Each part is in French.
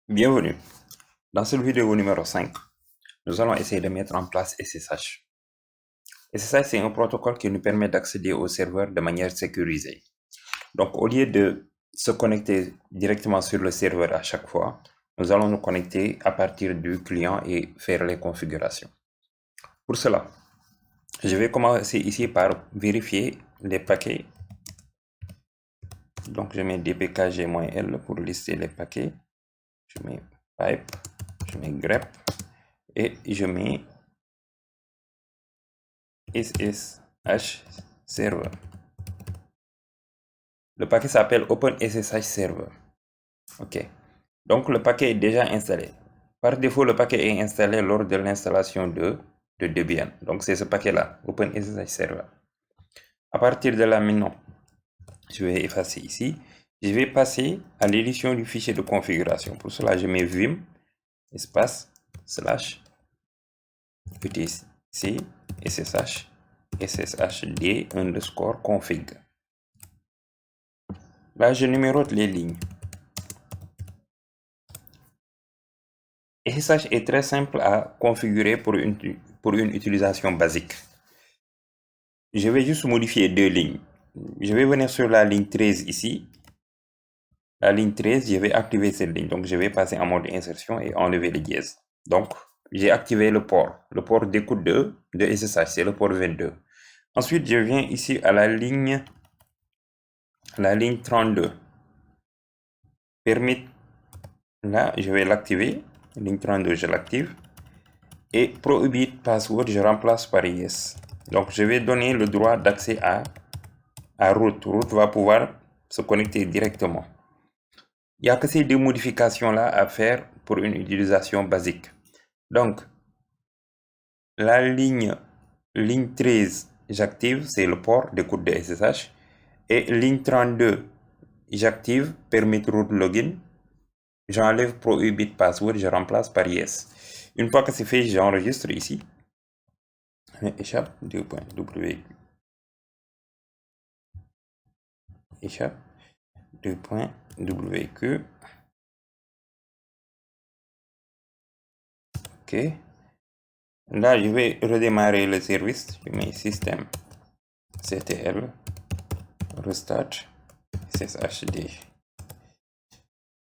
Bienvenue. Dans cette vidéo numéro 5, nous allons essayer de mettre en place SSH. SSH, c'est un protocole qui nous permet d'accéder au serveur de manière sécurisée. Donc, au lieu de se connecter directement sur le serveur à chaque fois, nous allons nous connecter à partir du client et faire les configurations. Pour cela, je vais commencer ici par vérifier les paquets. Donc, je mets dpkg-l pour lister les paquets. Je mets pipe, je mets grep et je mets SSH server. Le paquet s'appelle OpenSSH server. Ok. Donc le paquet est déjà installé. Par défaut, le paquet est installé lors de l'installation de Debian. Donc c'est ce paquet-là, OpenSSH server. À partir de là maintenant, je vais effacer ici. Je vais passer à l'édition du fichier de configuration. Pour cela, je mets vim espace slash etc ssh sshd underscore config. Là, je numérote les lignes. SSH est très simple à configurer pour une utilisation basique. Je vais juste modifier deux lignes. Je vais venir sur la ligne 13 ici. La ligne 13, je vais activer cette ligne. Donc, je vais passer en mode insertion et enlever les dièses. Donc, j'ai activé le port d'écoute de SSH, c'est le port 22. Ensuite, je viens ici à la ligne 32. Permit, là, je vais l'activer. Ligne 32, je l'active. Et prohibit password, je remplace par yes. Donc, je vais donner le droit d'accès à root. Root va pouvoir se connecter directement. Il n'y a que ces deux modifications-là à faire pour une utilisation basique. Donc, la ligne 13, j'active, c'est le port d'écoute de SSH. Et ligne 32, j'active permit root login. J'enlève prohibit password, je remplace par yes. Une fois que c'est fait, j'enregistre ici. Échappe 2.w échappe 2.wq. Ok. Là, je vais redémarrer le service. Je mets système ctl restart sshd.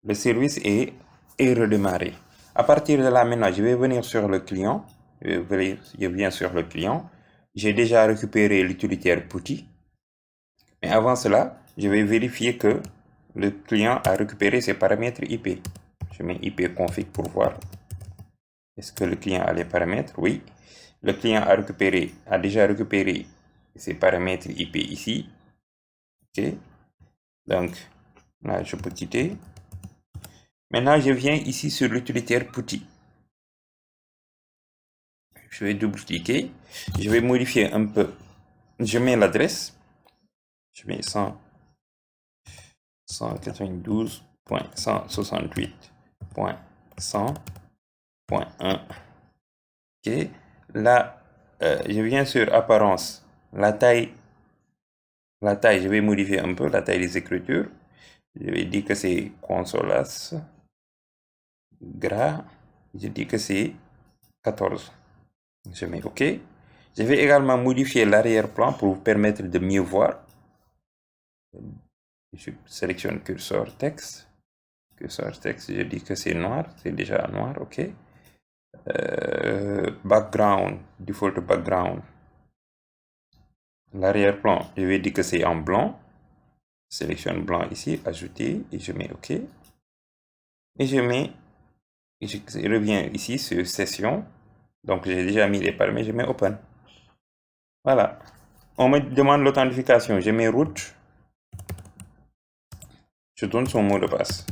Le service est redémarré. À partir de là, maintenant, je vais venir sur le client. Je viens sur le client. J'ai déjà récupéré l'utilitaire PuTTY. Mais avant cela, je vais vérifier que le client a récupéré ses paramètres IP. Je mets IP config pour voir. Est-ce que le client a les paramètres? Oui. Le client a déjà récupéré ses paramètres IP ici. Ok. Donc, là, je peux quitter. Maintenant, je viens ici sur l'utilitaire PuTTY. Je vais double-cliquer. Je vais modifier un peu. Je mets l'adresse. Je mets 192.168.100.1. Ok. Là, je viens sur apparence. La taille, je vais modifier un peu la taille des écritures. Je vais dire que c'est consolas gras. Je dis que c'est 14. Je mets OK. Je vais également modifier l'arrière-plan pour vous permettre de mieux voir. Je sélectionne curseur texte. Curseur texte, je dis que c'est noir. C'est déjà noir, OK. Background, default background. L'arrière-plan, je vais dire que c'est en blanc. Sélectionne blanc ici, ajouter, et je mets OK. Et je reviens ici sur session. Donc j'ai déjà mis les paramètres, je mets open. Voilà. On me demande l'authentification, je mets root. Je donne son mot de passe.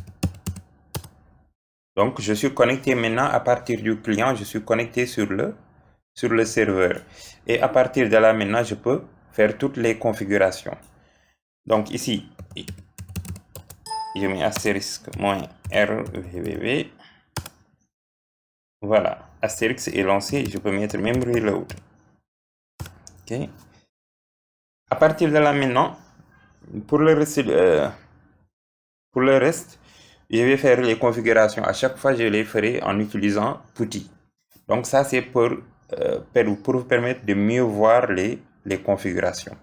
Donc je suis connecté maintenant à partir du client, je suis connecté sur le serveur. Et à partir de là maintenant, je peux faire toutes les configurations. Donc ici, je mets astérisque -r Voilà, astérisque est lancé, je peux mettre même reload. Ok. À partir de là maintenant, pour le reste, je vais faire les configurations. À chaque fois, je les ferai en utilisant PuTTY. Donc ça, c'est pour vous permettre de mieux voir les configurations.